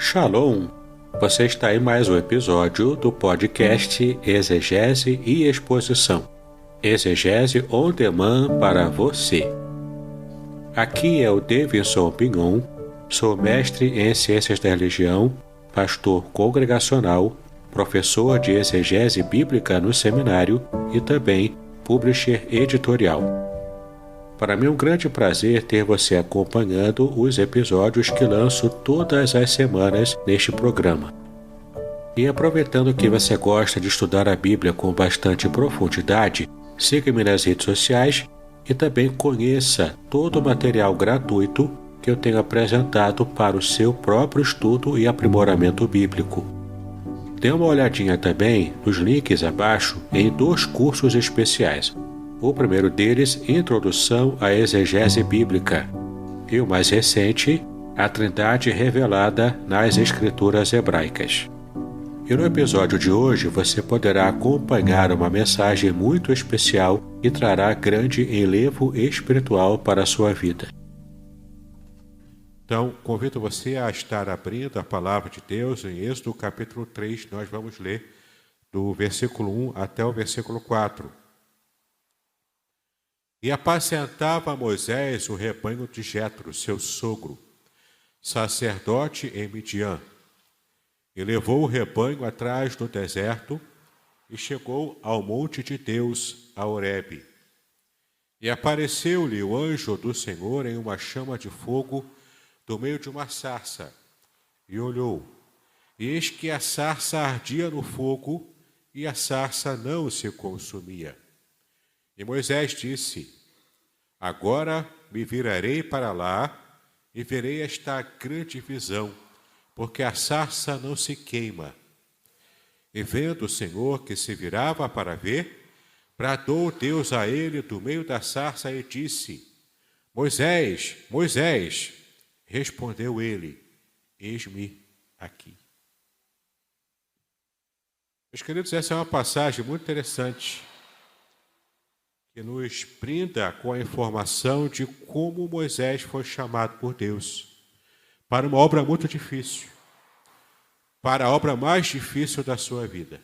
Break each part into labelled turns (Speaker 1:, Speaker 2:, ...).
Speaker 1: Shalom! Você está em mais um episódio do podcast Exegese e Exposição. Exegese on demand para você. Aqui é o Davidson Pignon, sou mestre em Ciências da Religião, pastor congregacional, professor de exegese bíblica no seminário e também publisher editorial. Para mim é um grande prazer ter você acompanhando os episódios que lanço todas as semanas neste programa. E aproveitando que você gosta de estudar a Bíblia com bastante profundidade, siga-me nas redes sociais e também conheça todo o material gratuito que eu tenho apresentado para o seu próprio estudo e aprimoramento bíblico. Dê uma olhadinha também nos links abaixo em 2 cursos especiais. O primeiro deles, Introdução à Exegese Bíblica, e o mais recente, A Trindade Revelada nas Escrituras Hebraicas. E no episódio de hoje você poderá acompanhar uma mensagem muito especial que trará grande enlevo espiritual para a sua vida. Então, convido você a estar abrindo a Palavra de Deus em Êxodo capítulo 3, nós vamos ler do versículo 1 até o versículo 4. E apacentava Moisés o rebanho de Jetro, seu sogro, sacerdote em Midian. E levou o rebanho atrás do deserto e chegou ao monte de Deus, a Horebe. E apareceu-lhe o anjo do Senhor em uma chama de fogo do meio de uma sarça. E olhou, e eis que a sarça ardia no fogo, e a sarça não se consumia. E Moisés disse: Agora me virarei para lá e verei esta grande visão, porque a sarça não se queima. E vendo o Senhor que se virava para ver, bradou Deus a ele do meio da sarça e disse: Moisés, Moisés! Respondeu ele: Eis-me aqui. Meus queridos, essa é uma passagem muito interessante, que nos brinda com a informação de como Moisés foi chamado por Deus para uma obra muito difícil, para a obra mais difícil da sua vida.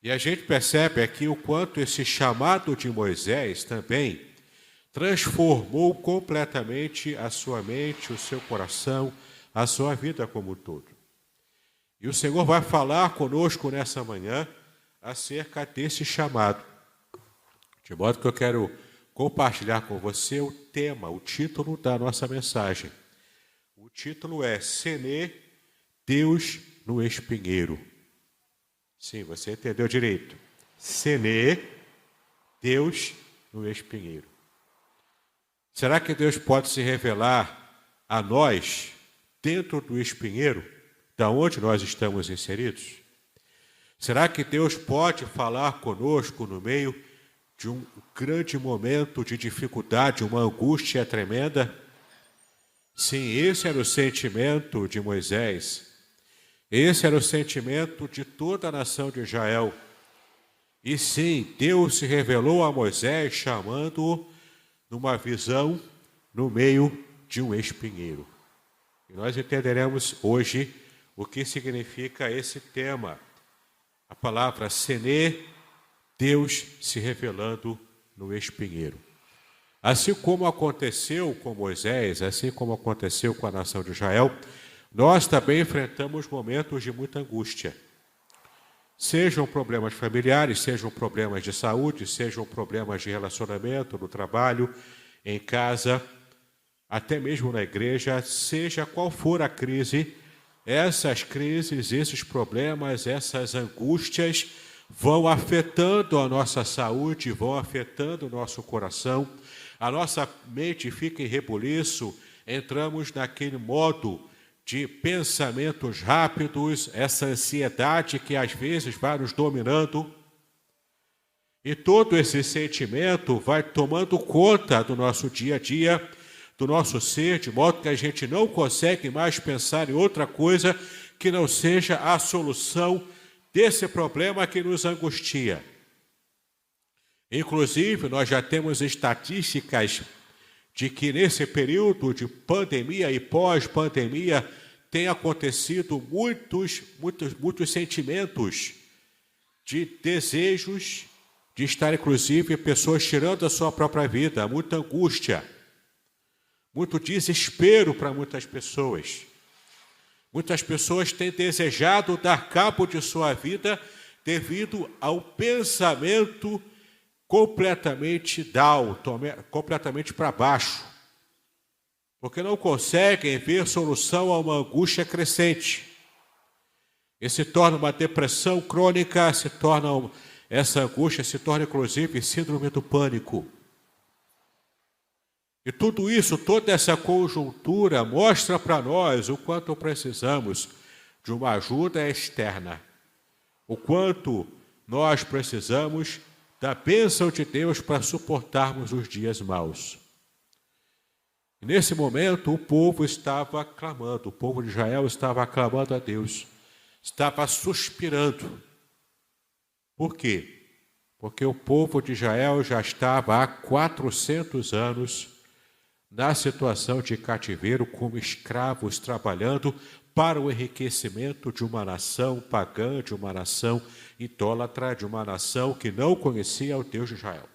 Speaker 1: E a gente percebe aqui o quanto esse chamado de Moisés também transformou completamente a sua mente, o seu coração, a sua vida como um todo. E o Senhor vai falar conosco nessa manhã acerca desse chamado. De modo que eu quero compartilhar com você o tema, o título da nossa mensagem. O título é Senê, Deus no Espinheiro. Sim, você entendeu direito. Senê, Deus no Espinheiro. Será que Deus pode se revelar a nós dentro do espinheiro, da onde nós estamos inseridos? Será que Deus pode falar conosco no meio de um grande momento de dificuldade, uma angústia tremenda? Sim, esse era o sentimento de Moisés. Esse era o sentimento de toda a nação de Israel. E sim, Deus se revelou a Moisés chamando-o numa visão no meio de um espinheiro. E nós entenderemos hoje o que significa esse tema. A palavra Senê, Deus se revelando no espinheiro. Assim como aconteceu com Moisés, assim como aconteceu com a nação de Israel, nós também enfrentamos momentos de muita angústia. Sejam problemas familiares, sejam problemas de saúde, sejam problemas de relacionamento, no trabalho, em casa, até mesmo na igreja, seja qual for a crise, essas crises, esses problemas, essas angústias vão afetando a nossa saúde, vão afetando o nosso coração, a nossa mente fica em rebuliço, entramos naquele modo de pensamentos rápidos, essa ansiedade que às vezes vai nos dominando, e todo esse sentimento vai tomando conta do nosso dia a dia, do nosso ser, de modo que a gente não consegue mais pensar em outra coisa que não seja a solução desse problema que nos angustia. Inclusive, nós já temos estatísticas de que nesse período de pandemia e pós-pandemia tem acontecido muitos sentimentos de desejos de estar, inclusive, pessoas tirando a sua própria vida, muita angústia, muito desespero para muitas pessoas. Muitas pessoas têm desejado dar cabo de sua vida devido ao pensamento completamente down, completamente para baixo, porque não conseguem ver solução a uma angústia crescente. E se torna uma depressão crônica, essa angústia se torna, inclusive, síndrome do pânico. E tudo isso, toda essa conjuntura mostra para nós o quanto precisamos de uma ajuda externa, o quanto nós precisamos da bênção de Deus para suportarmos os dias maus. E nesse momento, o povo estava clamando, o povo de Israel estava clamando a Deus, estava suspirando. Por quê? Porque o povo de Israel já estava há 400 anos na situação de cativeiro, como escravos, trabalhando para o enriquecimento de uma nação pagã, de uma nação idólatra, de uma nação que não conhecia o Deus de Israel.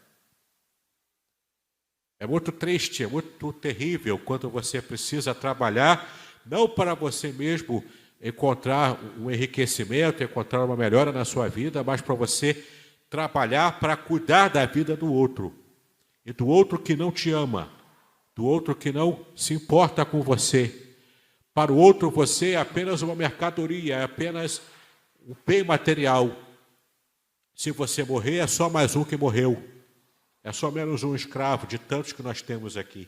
Speaker 1: É muito triste, é muito terrível quando você precisa trabalhar, não para você mesmo encontrar um enriquecimento, encontrar uma melhora na sua vida, mas para você trabalhar para cuidar da vida do outro, e do outro que não te ama, do outro que não se importa com você. Para o outro, você é apenas uma mercadoria, é apenas um bem material. Se você morrer, é só mais um que morreu. É só menos um escravo de tantos que nós temos aqui.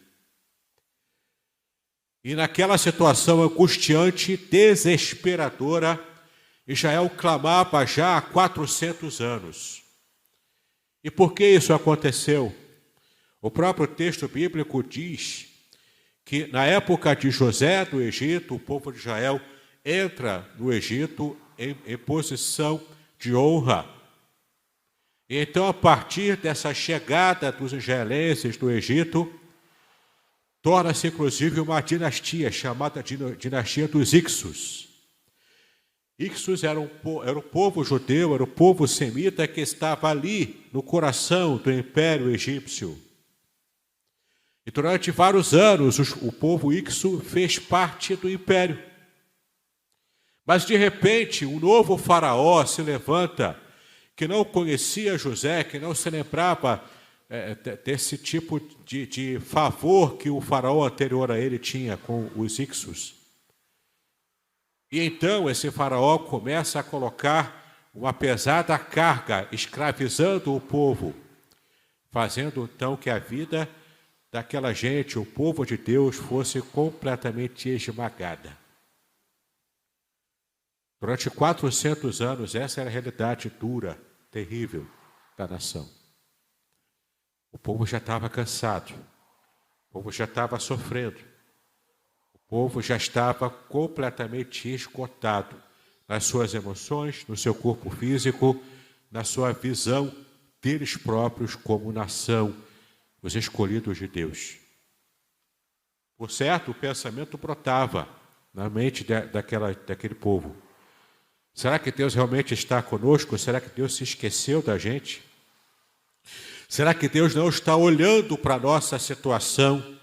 Speaker 1: E naquela situação angustiante, desesperadora, Israel clamava já há 400 anos. E por que isso aconteceu? O próprio texto bíblico diz que na época de José do Egito, o povo de Israel entra no Egito em posição de honra. E então, a partir dessa chegada dos israelenses do Egito, torna-se inclusive uma dinastia chamada dinastia dos Ixos. Ixos era o povo judeu, era o povo semita que estava ali no coração do Império Egípcio. E durante vários anos, o povo Ixo fez parte do império. Mas, de repente, um novo faraó se levanta, que não conhecia José, que não se lembrava desse tipo de favor que o faraó anterior a ele tinha com os Ixos. E então esse faraó começa a colocar uma pesada carga, escravizando o povo, fazendo então que a vida daquela gente, o povo de Deus, fosse completamente esmagada. Durante 400 anos, essa era a realidade dura, terrível da nação. O povo já estava cansado, o povo já estava sofrendo, o povo já estava completamente esgotado nas suas emoções, no seu corpo físico, na sua visão deles próprios como nação, os escolhidos de Deus. Por certo, o pensamento brotava na mente daquele povo. Será que Deus realmente está conosco? Será que Deus se esqueceu da gente? Será que Deus não está olhando para a nossa situação?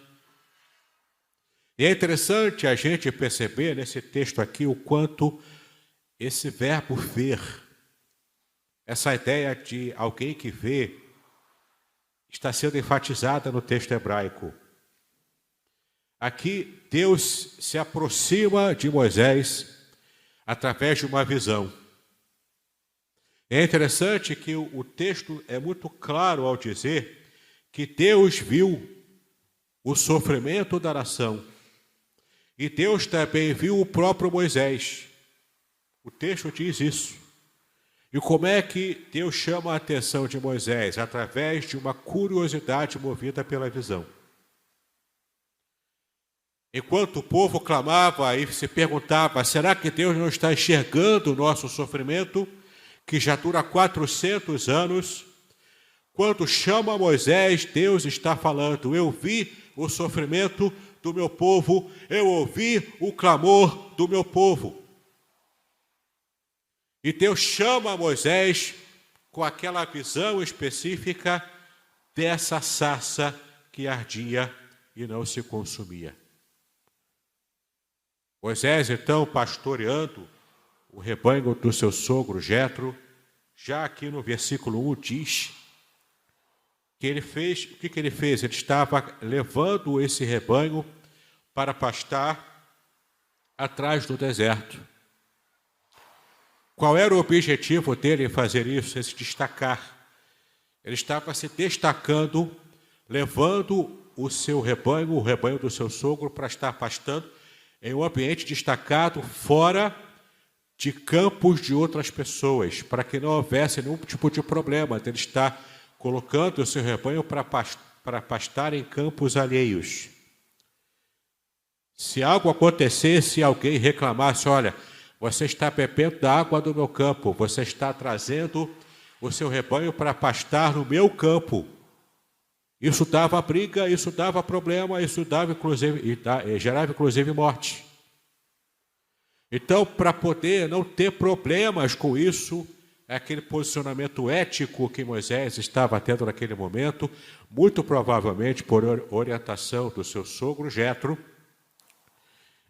Speaker 1: E é interessante a gente perceber nesse texto aqui o quanto esse verbo ver, essa ideia de alguém que vê, está sendo enfatizada no texto hebraico. Aqui, Deus se aproxima de Moisés através de uma visão. É interessante que o texto é muito claro ao dizer que Deus viu o sofrimento da nação. E Deus também viu o próprio Moisés. O texto diz isso. E como é que Deus chama a atenção de Moisés? Através de uma curiosidade movida pela visão. Enquanto o povo clamava e se perguntava, será que Deus não está enxergando o nosso sofrimento, que já dura 400 anos? Quando chama Moisés, Deus está falando, eu vi o sofrimento do meu povo, eu ouvi o clamor do meu povo. E Deus chama Moisés com aquela visão específica dessa sarça que ardia e não se consumia. Moisés, então, pastoreando o rebanho do seu sogro Jetro, já aqui no versículo 1 diz que ele fez, o que ele fez? Ele estava levando esse rebanho para pastar atrás do deserto. Qual era o objetivo dele em fazer isso? Em se destacar. Ele estava se destacando, levando o seu rebanho, o rebanho do seu sogro, para estar pastando em um ambiente destacado, fora de campos de outras pessoas, para que não houvesse nenhum tipo de problema de ele estar colocando o seu rebanho para pastar em campos alheios. Se algo acontecesse, alguém reclamasse, olha, você está bebendo da água do meu campo, você está trazendo o seu rebanho para pastar no meu campo. Isso dava briga, isso dava problema, isso dava gerava inclusive morte. Então, para poder não ter problemas com isso, aquele posicionamento ético que Moisés estava tendo naquele momento, muito provavelmente por orientação do seu sogro Jetro.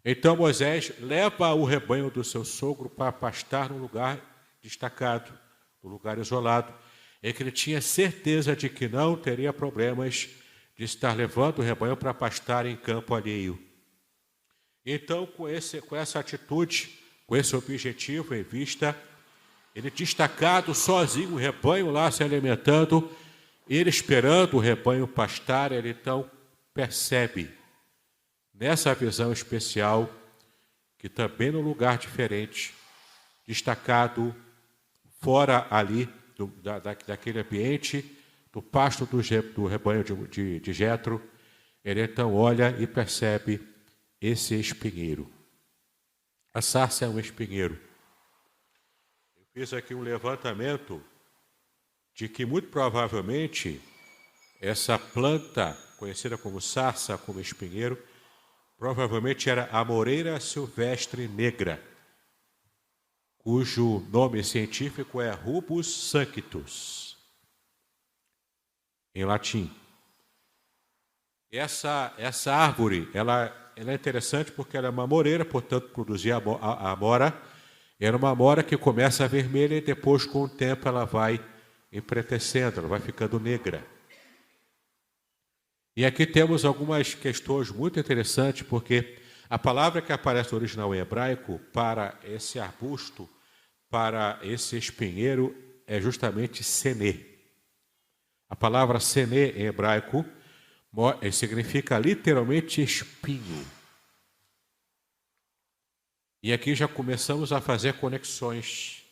Speaker 1: Então Moisés leva o rebanho do seu sogro para pastar num lugar destacado, num lugar isolado, em que ele tinha certeza de que não teria problemas de estar levando o rebanho para pastar em campo alheio. Então, com essa atitude, com esse objetivo em vista, ele destacado, sozinho, o rebanho lá se alimentando, ele esperando o rebanho pastar, ele então percebe, nessa visão especial, que também num lugar diferente, destacado, fora ali daquele ambiente, do pasto do rebanho de Jetro, ele então olha e percebe esse espinheiro. A sarça é um espinheiro. Eu fiz aqui um levantamento de que, muito provavelmente, essa planta, conhecida como sarça, como espinheiro, provavelmente era a moreira silvestre negra, cujo nome científico é Rubus sanctus, em latim. Essa árvore, ela é interessante porque ela é uma moreira, portanto, produzia a amora. Era uma amora que começa a vermelha e depois, com o tempo, ela vai empretecendo, ela vai ficando negra. E aqui temos algumas questões muito interessantes, porque a palavra que aparece no original em hebraico para esse arbusto, para esse espinheiro, é justamente senê. A palavra senê em hebraico significa literalmente espinho. E aqui já começamos a fazer conexões.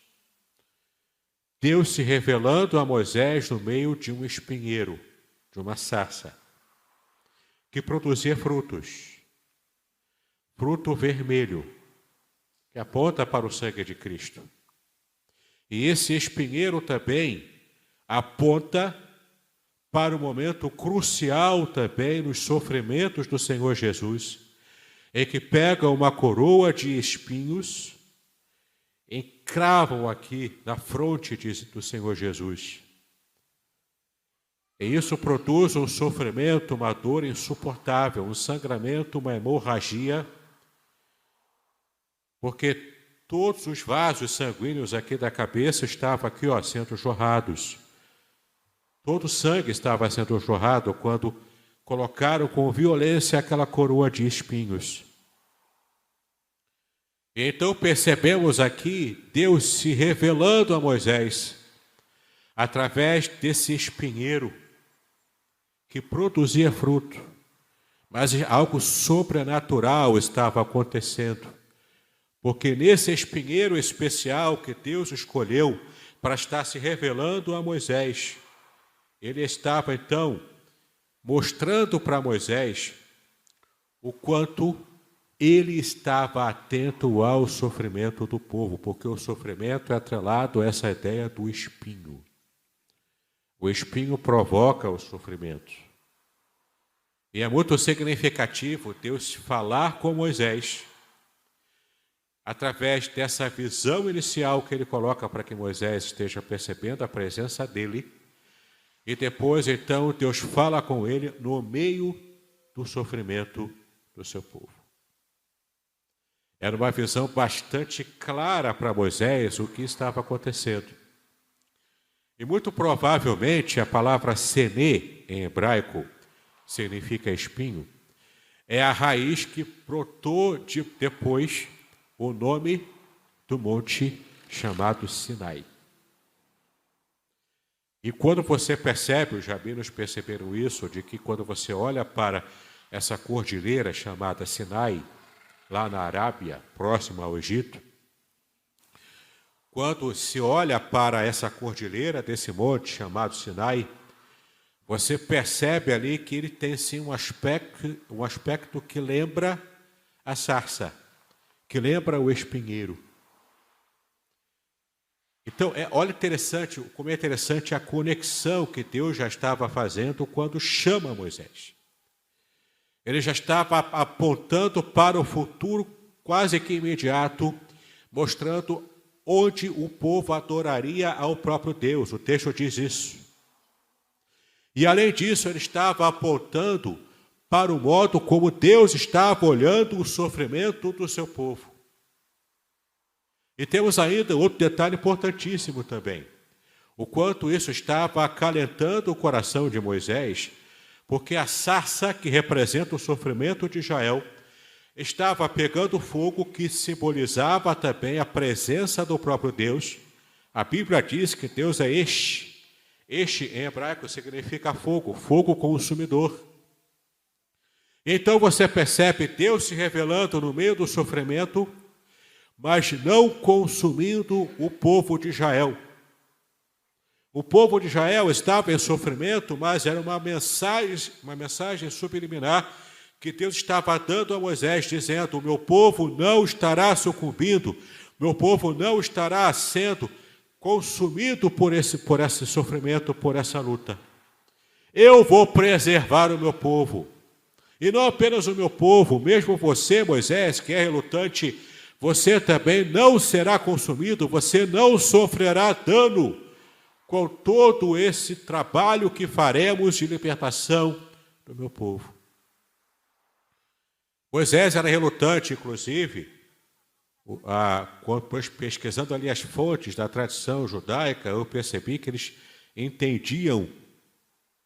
Speaker 1: Deus se revelando a Moisés no meio de um espinheiro, de uma sarça, que produzia frutos. Fruto vermelho, que aponta para o sangue de Cristo. E esse espinheiro também aponta para o momento crucial também nos sofrimentos do Senhor Jesus, em que pegam uma coroa de espinhos, encravam aqui na fronte do Senhor Jesus. E isso produz um sofrimento, uma dor insuportável, um sangramento, uma hemorragia, porque todos os vasos sanguíneos aqui da cabeça estavam aqui, sendo jorrados. Todo o sangue estava sendo jorrado quando colocaram com violência aquela coroa de espinhos. E então percebemos aqui Deus se revelando a Moisés através desse espinheiro que produzia fruto, mas algo sobrenatural estava acontecendo, porque nesse espinheiro especial que Deus escolheu para estar se revelando a Moisés, ele estava, então, mostrando para Moisés o quanto ele estava atento ao sofrimento do povo, porque o sofrimento é atrelado a essa ideia do espinho. O espinho provoca o sofrimento. E é muito significativo Deus falar com Moisés através dessa visão inicial que ele coloca para que Moisés esteja percebendo a presença dele. E depois, então, Deus fala com ele no meio do sofrimento do seu povo. Era uma visão bastante clara para Moisés o que estava acontecendo. E muito provavelmente a palavra sené, em hebraico, significa espinho, é a raiz que brotou depois o nome do monte chamado Sinai. E quando você percebe, os rabinos perceberam isso, de que quando você olha para essa cordilheira chamada Sinai, lá na Arábia, próximo ao Egito, quando se olha para essa cordilheira desse monte chamado Sinai, você percebe ali que ele tem sim um aspecto que lembra a sarça, que lembra o espinheiro. Então, olha como é interessante a conexão que Deus já estava fazendo quando chama Moisés. Ele já estava apontando para o futuro quase que imediato, mostrando onde o povo adoraria ao próprio Deus. O texto diz isso. E além disso, ele estava apontando para o modo como Deus estava olhando o sofrimento do seu povo. E temos ainda outro detalhe importantíssimo também. O quanto isso estava acalentando o coração de Moisés, porque a sarça que representa o sofrimento de Israel estava pegando fogo, que simbolizava também a presença do próprio Deus. A Bíblia diz que Deus é este. Este em hebraico significa fogo, fogo consumidor. Então você percebe Deus se revelando no meio do sofrimento, mas não consumindo o povo de Israel. O povo de Israel estava em sofrimento, mas era uma mensagem subliminar que Deus estava dando a Moisés, dizendo: o meu povo não estará sucumbindo, meu povo não estará sendo consumido por esse sofrimento, por essa luta. Eu vou preservar o meu povo. E não apenas o meu povo, mesmo você, Moisés, que é relutante, você também não será consumido, você não sofrerá dano com todo esse trabalho que faremos de libertação do meu povo. Moisés era relutante, inclusive, pesquisando ali as fontes da tradição judaica, eu percebi que eles entendiam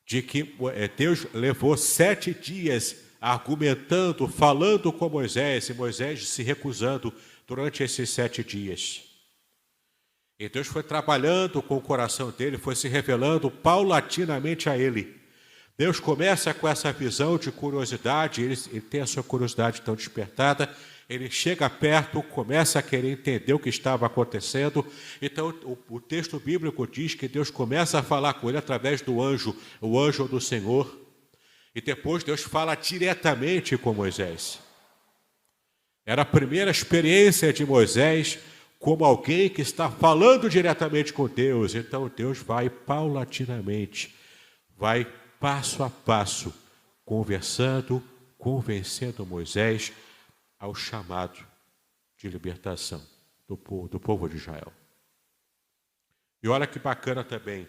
Speaker 1: de que Deus levou 7 dias argumentando, falando com Moisés, e Moisés se recusando durante esses 7 dias. E Deus foi trabalhando com o coração dele, foi se revelando paulatinamente a ele. Deus começa com essa visão de curiosidade, ele tem a sua curiosidade tão despertada, ele chega perto, começa a querer entender o que estava acontecendo. Então, o texto bíblico diz que Deus começa a falar com ele através do anjo, o anjo do Senhor. E depois Deus fala diretamente com Moisés. Era a primeira experiência de Moisés como alguém que está falando diretamente com Deus. Então Deus vai paulatinamente, vai passo a passo, conversando, convencendo Moisés ao chamado de libertação do povo de Israel. E olha que bacana também,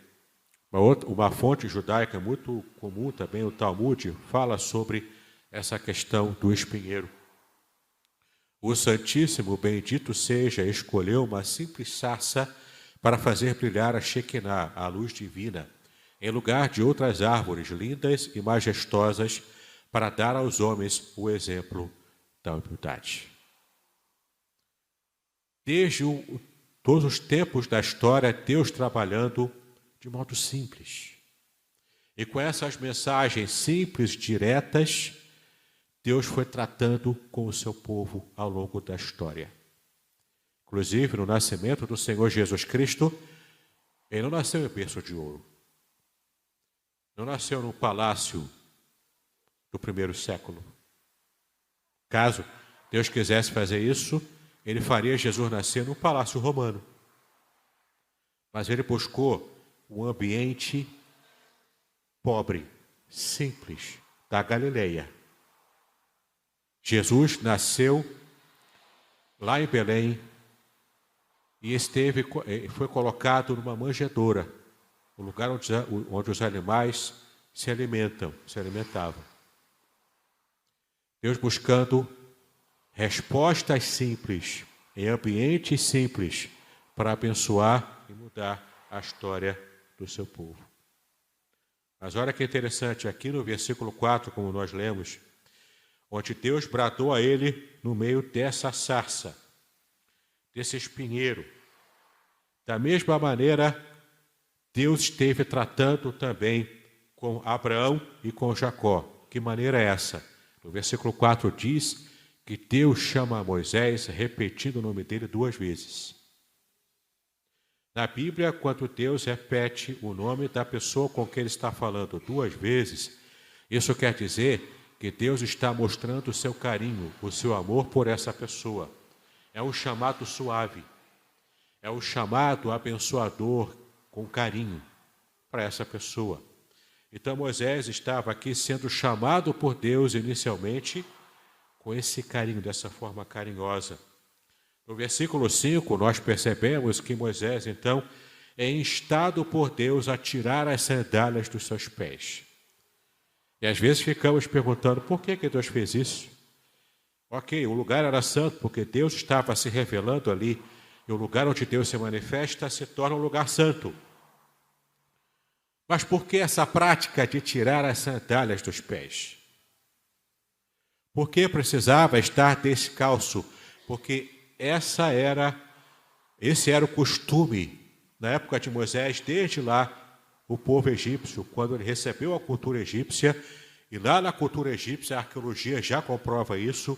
Speaker 1: uma fonte judaica muito comum também, o Talmud, fala sobre essa questão do espinheiro. O Santíssimo, bendito seja, escolheu uma simples sarça para fazer brilhar a Shekinah, a luz divina, em lugar de outras árvores lindas e majestosas, para dar aos homens o exemplo da humildade. Desde todos os tempos da história, Deus trabalhando de modo simples. E com essas mensagens simples, diretas, Deus foi tratando com o seu povo ao longo da história. Inclusive, no nascimento do Senhor Jesus Cristo, ele não nasceu em berço de ouro. Não nasceu no palácio do primeiro século. Caso Deus quisesse fazer isso, ele faria Jesus nascer no palácio romano. Mas ele buscou um ambiente pobre, simples, da Galileia. Jesus nasceu lá em Belém e foi colocado numa manjedoura, o lugar onde os animais se alimentavam. Deus buscando respostas simples, em ambientes simples, para abençoar e mudar a história do seu povo. Mas olha que interessante, aqui no versículo 4, como nós lemos, onde Deus bradou a ele no meio dessa sarça, desse espinheiro. Da mesma maneira, Deus esteve tratando também com Abraão e com Jacó. Que maneira é essa? No versículo 4 diz que Deus chama Moisés, repetindo o nome dele 2 vezes. Na Bíblia, quando Deus repete o nome da pessoa com quem ele está falando 2 vezes, isso quer dizer que Deus está mostrando o seu carinho, o seu amor por essa pessoa. É um chamado suave, é um chamado abençoador com carinho para essa pessoa. Então Moisés estava aqui sendo chamado por Deus inicialmente com esse carinho, dessa forma carinhosa. No versículo 5, nós percebemos que Moisés, então, é instado por Deus a tirar as sandálias dos seus pés. E às vezes ficamos perguntando, por que Deus fez isso? Ok, o lugar era santo, porque Deus estava se revelando ali, e o lugar onde Deus se manifesta se torna um lugar santo. Mas por que essa prática de tirar as sandálias dos pés? Por que precisava estar descalço? Porque esse era o costume, na época de Moisés, desde lá, o povo egípcio, quando ele recebeu a cultura egípcia, e lá na cultura egípcia, a arqueologia já comprova isso,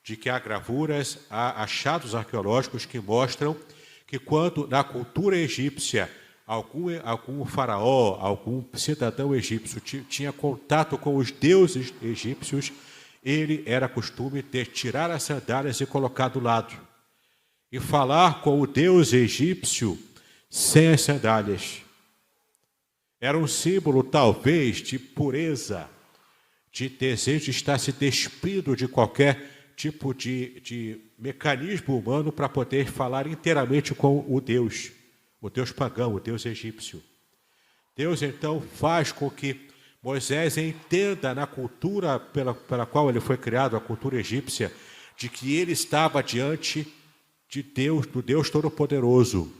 Speaker 1: de que há gravuras, há achados arqueológicos que mostram que quando na cultura egípcia algum faraó, algum cidadão egípcio tinha contato com os deuses egípcios, ele era costume de tirar as sandálias e colocar do lado, e falar com o deus egípcio sem as sandálias. Era um símbolo, talvez, de pureza, de desejo de estar se despido de qualquer tipo de mecanismo humano para poder falar inteiramente com o Deus pagão, o Deus egípcio. Deus, então, faz com que Moisés entenda na cultura pela qual ele foi criado, a cultura egípcia, de que ele estava diante de Deus, do Deus Todo-Poderoso.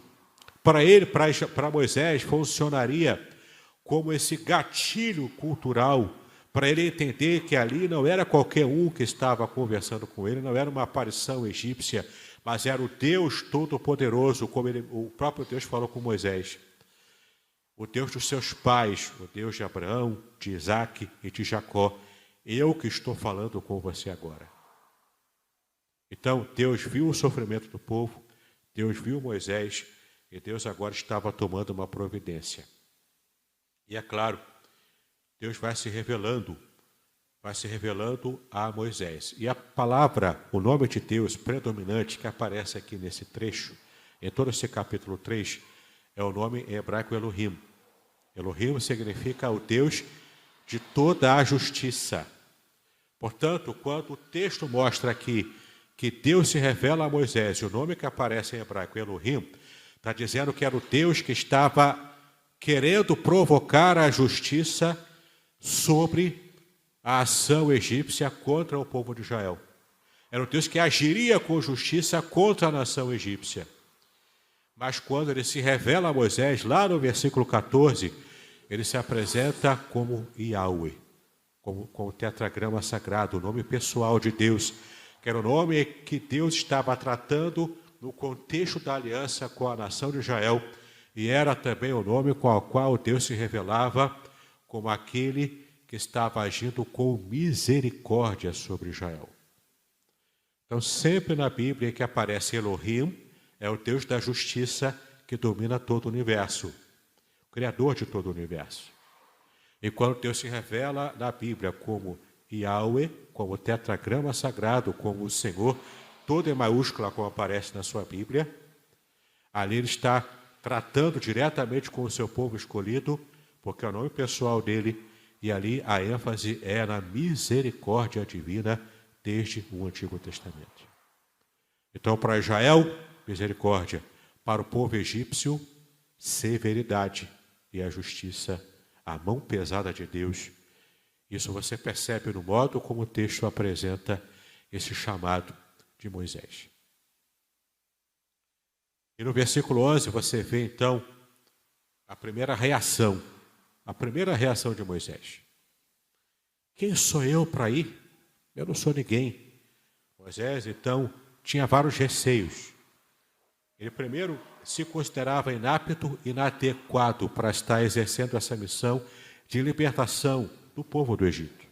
Speaker 1: Para Moisés, funcionaria como esse gatilho cultural, para ele entender que ali não era qualquer um que estava conversando com ele, não era uma aparição egípcia, mas era o Deus Todo-Poderoso, como o próprio Deus falou com Moisés. O Deus dos seus pais, o Deus de Abraão, de Isaac e de Jacó. Eu que estou falando com você agora. Então, Deus viu o sofrimento do povo, Deus viu Moisés, e Deus agora estava tomando uma providência. E é claro, Deus vai se revelando a Moisés. E a palavra, o nome de Deus predominante que aparece aqui nesse trecho, em todo esse capítulo 3, é o nome em hebraico Elohim. Elohim significa o Deus de toda a justiça. Portanto, quando o texto mostra aqui que Deus se revela a Moisés, e o nome que aparece em hebraico Elohim, está dizendo que era o Deus que estava querendo provocar a justiça sobre a ação egípcia contra o povo de Israel. Era o Deus que agiria com justiça contra a nação egípcia. Mas quando ele se revela a Moisés, lá no versículo 14, ele se apresenta como Yahweh, como o tetragrama sagrado, o nome pessoal de Deus, que era o nome que Deus estava tratando no contexto da aliança com a nação de Israel, e era também o nome com o qual Deus se revelava como aquele que estava agindo com misericórdia sobre Israel. Então, sempre na Bíblia que aparece Elohim, é o Deus da justiça que domina todo o universo, o Criador de todo o universo. E quando Deus se revela na Bíblia como Yahweh, como tetragrama sagrado, como o Senhor, todo em maiúscula, como aparece na sua Bíblia, ali ele está tratando diretamente com o seu povo escolhido, porque é o nome pessoal dele, e ali a ênfase é na misericórdia divina desde o Antigo Testamento. Então, para Israel, misericórdia; para o povo egípcio, severidade e a justiça, a mão pesada de Deus. Isso você percebe no modo como o texto apresenta esse chamado de Moisés. E no versículo 11 você vê então a primeira reação de Moisés. Quem sou eu para ir? Eu não sou ninguém. Moisés então tinha vários receios. Ele primeiro se considerava inapto e inadequado para estar exercendo essa missão de libertação do povo do Egito.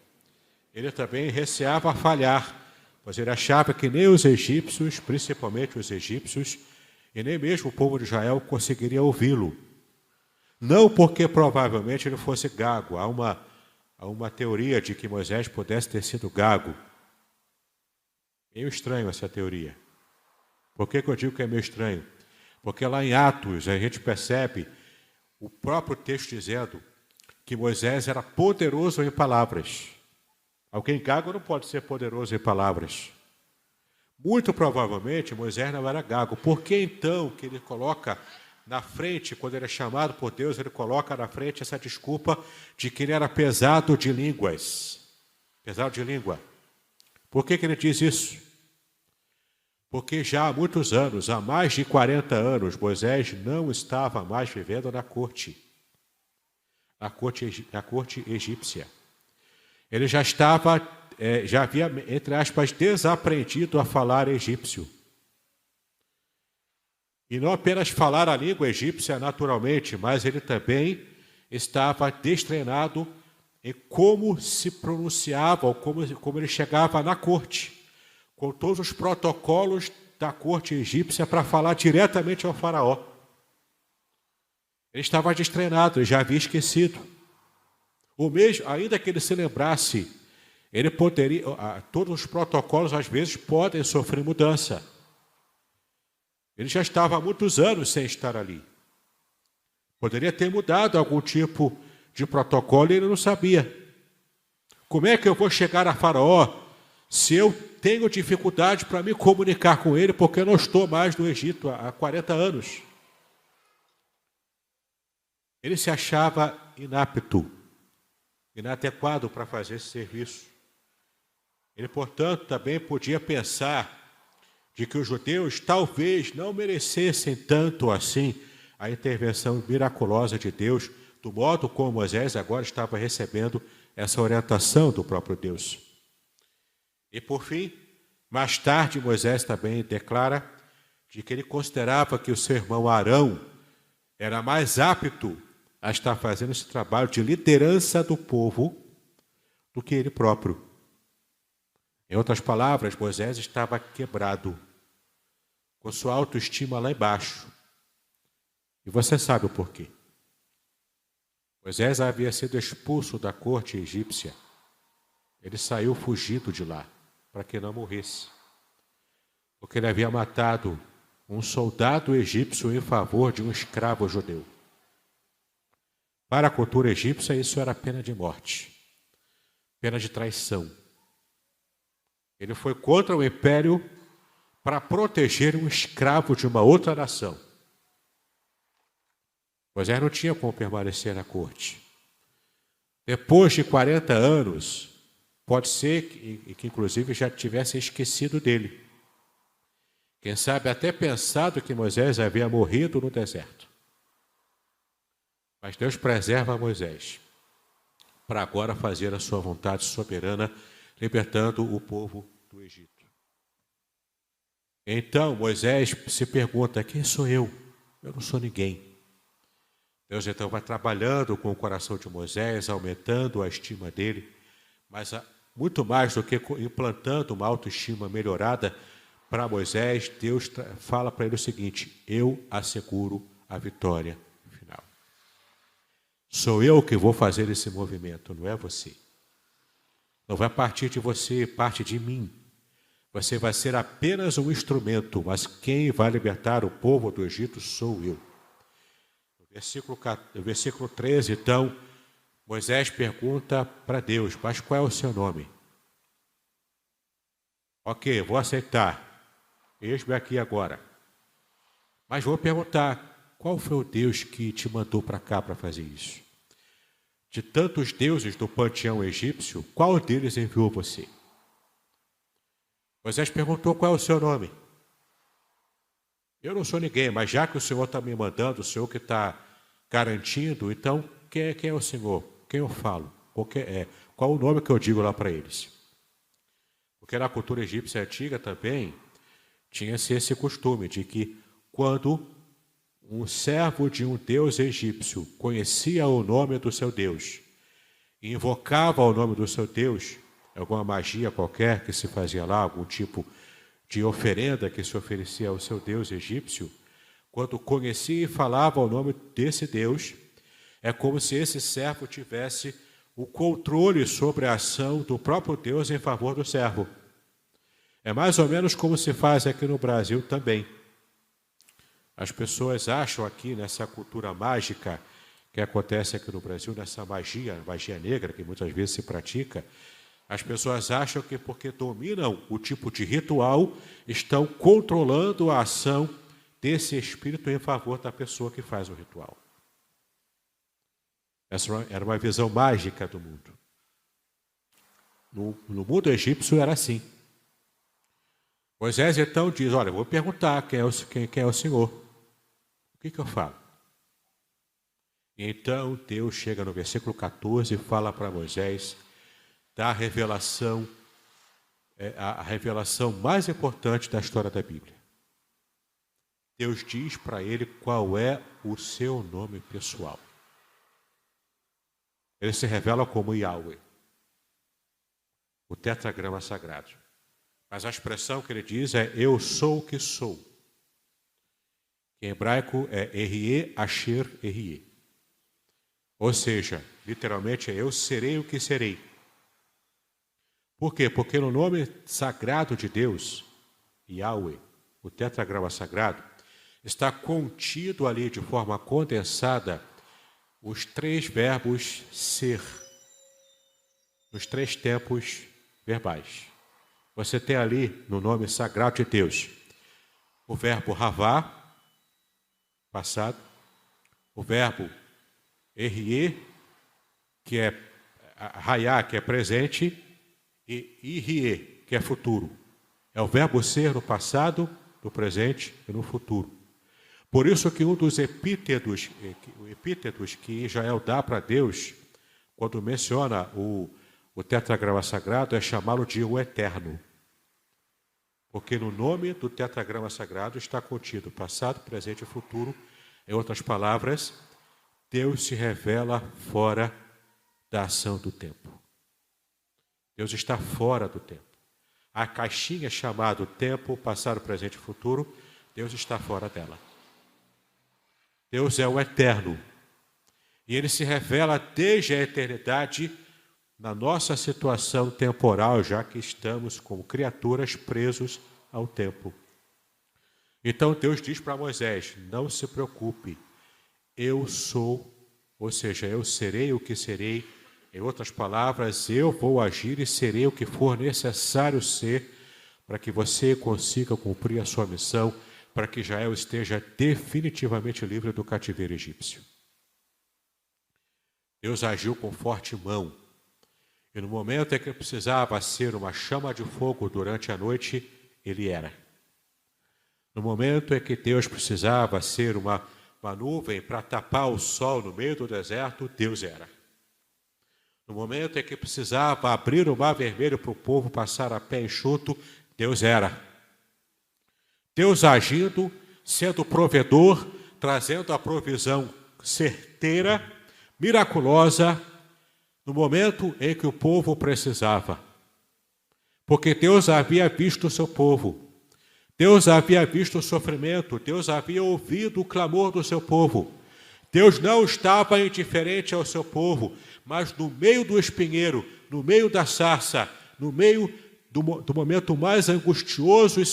Speaker 1: Ele também receava falhar, pois ele achava que nem os egípcios, principalmente os egípcios, e nem mesmo o povo de Israel conseguiria ouvi-lo. Não porque provavelmente ele fosse gago. Há uma teoria de que Moisés pudesse ter sido gago. Meio estranho essa teoria. Por que eu digo que é meio estranho? Porque lá em Atos a gente percebe o próprio texto dizendo que Moisés era poderoso em palavras. Alguém gago não pode ser poderoso em palavras. Muito provavelmente Moisés não era gago. Por que então que ele coloca na frente, quando ele é chamado por Deus, ele coloca na frente essa desculpa de que ele era pesado de línguas? Pesado de língua. Por que ele diz isso? Porque já há muitos anos, há mais de 40 anos, Moisés não estava mais vivendo na corte egípcia. Ele já havia, entre aspas, desaprendido a falar egípcio. E não apenas falar a língua egípcia naturalmente, mas ele também estava destreinado em como se pronunciava, ou como ele chegava na corte, com todos os protocolos da corte egípcia para falar diretamente ao faraó. Ele estava destreinado, ele já havia esquecido. O mesmo, ainda que ele se lembrasse, ele poderia, todos os protocolos às vezes podem sofrer mudança. Ele já estava há muitos anos sem estar ali. Poderia ter mudado algum tipo de protocolo e ele não sabia. Como é que eu vou chegar a Faraó se eu tenho dificuldade para me comunicar com ele porque eu não estou mais no Egito há 40 anos? Ele se achava inapto, inadequado para fazer esse serviço. Ele, portanto, também podia pensar de que os judeus talvez não merecessem tanto assim a intervenção miraculosa de Deus, do modo como Moisés agora estava recebendo essa orientação do próprio Deus. E por fim, mais tarde, Moisés também declara de que ele considerava que o seu irmão Arão era mais apto a estar fazendo esse trabalho de liderança do povo do que ele próprio. Em outras palavras, Moisés estava quebrado, com sua autoestima lá embaixo. E você sabe o porquê. Moisés havia sido expulso da corte egípcia. Ele saiu fugido de lá, para que não morresse. Porque ele havia matado um soldado egípcio em favor de um escravo judeu. Para a cultura egípcia, isso era pena de morte, pena de traição. Ele foi contra o império para proteger um escravo de uma outra nação. Moisés não tinha como permanecer na corte. Depois de 40 anos, pode ser que inclusive já tivesse esquecido dele. Quem sabe até pensado que Moisés havia morrido no deserto. Mas Deus preserva Moisés para agora fazer a sua vontade soberana, libertando o povo do Egito. Então Moisés se pergunta: quem sou eu? Eu não sou ninguém. Deus então vai trabalhando com o coração de Moisés, aumentando a estima dele, mas muito mais do que implantando uma autoestima melhorada para Moisés, Deus fala para ele o seguinte: eu asseguro a vitória final. Sou eu que vou fazer esse movimento, não é você. Não vai partir de você, parte de mim. Você vai ser apenas um instrumento, mas quem vai libertar o povo do Egito sou eu. No versículo 13, então, Moisés pergunta para Deus, mas qual é o seu nome? Ok, vou aceitar. Eis-me aqui agora. Mas vou perguntar, qual foi o Deus que te mandou para cá para fazer isso? De tantos deuses do panteão egípcio, qual deles enviou você? Moisés perguntou, qual é o seu nome? Eu não sou ninguém, mas já que o Senhor está me mandando, o Senhor que está garantindo, então quem é o Senhor? Quem eu falo? Qual o nome que eu digo lá para eles? Porque na cultura egípcia antiga também tinha-se esse costume de que quando um servo de um deus egípcio conhecia o nome do seu deus e invocava o nome do seu deus, alguma magia qualquer que se fazia lá, algum tipo de oferenda que se oferecia ao seu deus egípcio, quando conhecia e falava o nome desse deus, é como se esse servo tivesse o controle sobre a ação do próprio Deus em favor do servo. É mais ou menos como se faz aqui no Brasil também. As pessoas acham aqui nessa cultura mágica que acontece aqui no Brasil, nessa magia negra que muitas vezes se pratica, as pessoas acham que porque dominam o tipo de ritual, estão controlando a ação desse espírito em favor da pessoa que faz o ritual. Essa era uma visão mágica do mundo. No mundo egípcio era assim. Moisés então diz, olha, eu vou perguntar quem é o Senhor. O que eu falo? Então Deus chega no versículo 14 e fala para Moisés da a revelação mais importante da história da Bíblia. Deus diz para ele qual é o seu nome pessoal. Ele se revela como Yahweh, o tetragrama sagrado. Mas a expressão que ele diz é eu sou o que sou. Que em hebraico é Erie Asher Erie. Ou seja, literalmente é eu serei o que serei. Por quê? Porque no nome sagrado de Deus, Yahweh, o tetragrama sagrado, está contido ali de forma condensada os 3 verbos ser, nos 3 tempos verbais. Você tem ali no nome sagrado de Deus o verbo havá, passado, o verbo erie, que é raiá, que é presente, e irie, que é futuro. É o verbo ser no passado, no presente e no futuro. Por isso que um dos epítetos que Israel dá para Deus, quando menciona o tetragrama sagrado, é chamá-lo de o Eterno. Porque no nome do tetragrama sagrado está contido passado, presente e futuro. Em outras palavras, Deus se revela fora da ação do tempo. Deus está fora do tempo. A caixinha chamada tempo, passado, presente e futuro, Deus está fora dela. Deus é o Eterno. E Ele se revela desde a eternidade na nossa situação temporal, já que estamos como criaturas presos ao tempo. Então Deus diz para Moisés, não se preocupe, eu sou, ou seja, eu serei o que serei. Em outras palavras, eu vou agir e serei o que for necessário ser para que você consiga cumprir a sua missão, para que Israel esteja definitivamente livre do cativeiro egípcio. Deus agiu com forte mão. E no momento em que precisava ser uma chama de fogo durante a noite, Ele era. No momento em que Deus precisava ser uma nuvem para tapar o sol no meio do deserto, Deus era. No momento em que precisava abrir o mar vermelho para o povo passar a pé enxuto, Deus era. Deus agindo, sendo provedor, trazendo a provisão certeira, miraculosa, no momento em que o povo precisava. Porque Deus havia visto o seu povo. Deus havia visto o sofrimento. Deus havia ouvido o clamor do seu povo. Deus não estava indiferente ao seu povo, mas no meio do espinheiro, no meio da sarça, no meio do momento mais angustioso e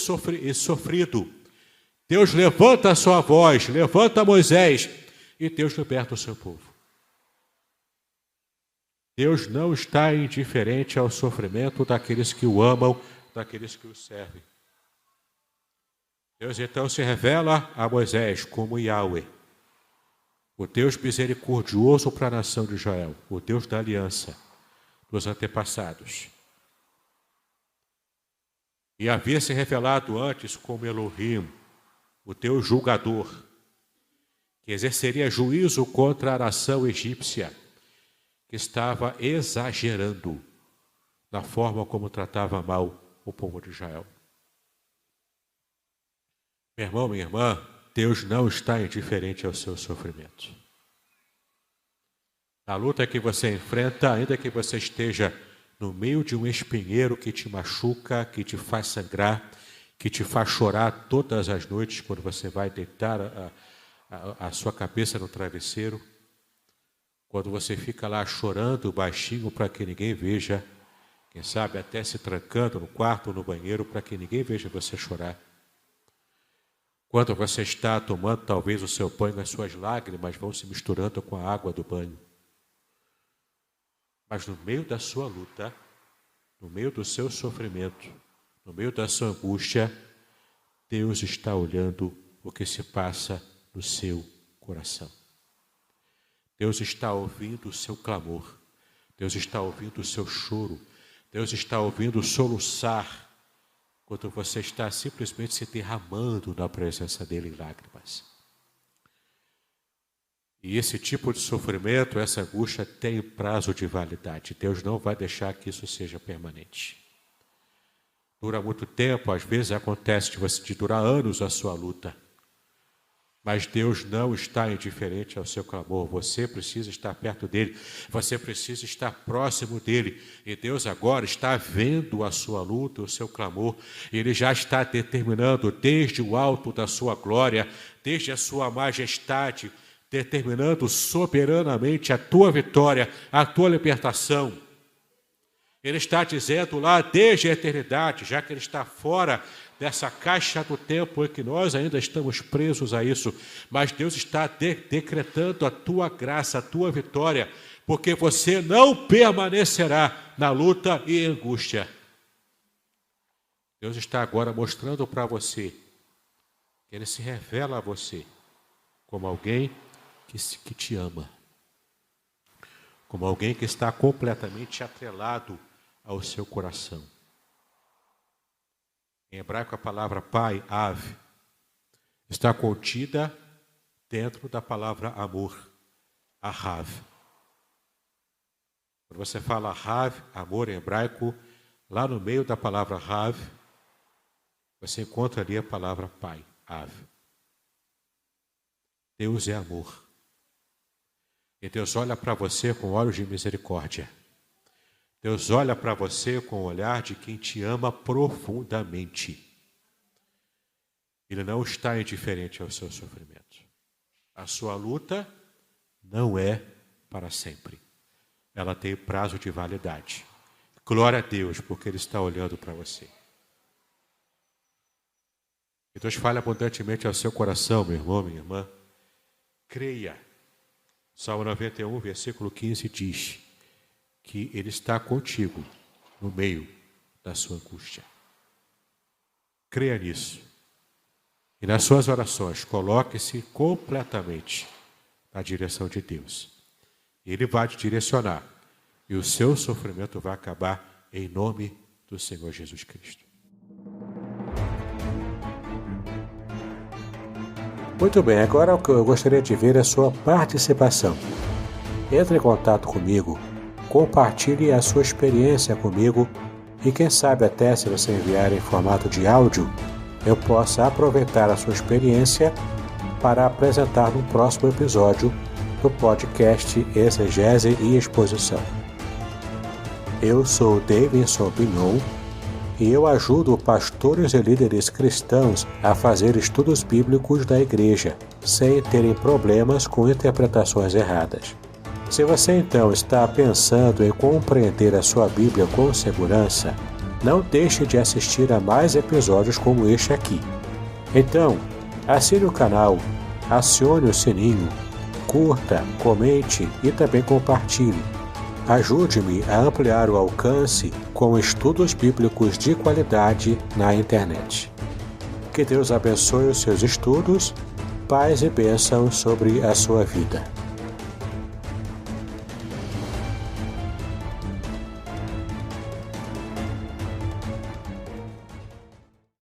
Speaker 1: sofrido, Deus levanta a sua voz, levanta Moisés, e Deus liberta o seu povo. Deus não está indiferente ao sofrimento daqueles que o amam, daqueles que o servem. Deus então se revela a Moisés como Yahweh, o Deus misericordioso para a nação de Israel, o Deus da aliança dos antepassados. E havia se revelado antes como Elohim, o Deus julgador, que exerceria juízo contra a nação egípcia, que estava exagerando na forma como tratava mal o povo de Israel. Meu irmão, minha irmã, Deus não está indiferente ao seu sofrimento. Na luta que você enfrenta, ainda que você esteja no meio de um espinheiro que te machuca, que te faz sangrar, que te faz chorar todas as noites quando você vai deitar a sua cabeça no travesseiro, quando você fica lá chorando baixinho para que ninguém veja, quem sabe até se trancando no quarto ou no banheiro para que ninguém veja você chorar. Quando você está tomando talvez o seu banho, as suas lágrimas vão se misturando com a água do banho. Mas no meio da sua luta, no meio do seu sofrimento, no meio da sua angústia, Deus está olhando o que se passa no seu coração. Deus está ouvindo o seu clamor. Deus está ouvindo o seu choro. Deus está ouvindo o soluçar quando você está simplesmente se derramando na presença dele em lágrimas. E esse tipo de sofrimento, essa angústia tem prazo de validade. Deus não vai deixar que isso seja permanente. Dura muito tempo, às vezes acontece de durar anos a sua luta. Mas Deus não está indiferente ao seu clamor. Você precisa estar perto dele. Você precisa estar próximo dele. E Deus agora está vendo a sua luta, o seu clamor. Ele já está determinando desde o alto da sua glória, desde a sua majestade, determinando soberanamente a tua vitória, a tua libertação. Ele está dizendo lá desde a eternidade, já que ele está fora dessa caixa do tempo em que nós ainda estamos presos a isso, mas Deus está decretando a tua graça, a tua vitória, porque você não permanecerá na luta e angústia. Deus está agora mostrando para você que ele se revela a você como alguém que te ama, como alguém que está completamente atrelado ao seu coração. Em hebraico, a palavra pai, av, está contida dentro da palavra amor, ahav. Quando você fala ahav, amor em hebraico, lá no meio da palavra ahav, você encontra ali a palavra pai, av. Deus é amor. E Deus olha para você com olhos de misericórdia. Deus olha para você com o olhar de quem te ama profundamente. Ele não está indiferente ao seu sofrimento. A sua luta não é para sempre. Ela tem prazo de validade. Glória a Deus, porque Ele está olhando para você. E Deus fala abundantemente ao seu coração, meu irmão, minha irmã. Creia. Salmo 91, versículo 15 diz que Ele está contigo no meio da sua angústia. Creia nisso. E nas suas orações, coloque-se completamente na direção de Deus. Ele vai te direcionar. E o seu sofrimento vai acabar em nome do Senhor Jesus Cristo. Muito bem, agora o que eu gostaria de ver é a sua participação. Entre em contato comigo, compartilhe a sua experiência comigo e quem sabe até se você enviar em formato de áudio, eu possa aproveitar a sua experiência para apresentar no próximo episódio do podcast Exegese e Exposição. Eu sou Davidson Pignon e eu ajudo pastores e líderes cristãos a fazer estudos bíblicos da igreja, sem terem problemas com interpretações erradas. Se você então está pensando em compreender a sua Bíblia com segurança, não deixe de assistir a mais episódios como este aqui. Então, assine o canal, acione o sininho, curta, comente e também compartilhe. Ajude-me a ampliar o alcance com estudos bíblicos de qualidade na internet. Que Deus abençoe os seus estudos, paz e bênção sobre a sua vida.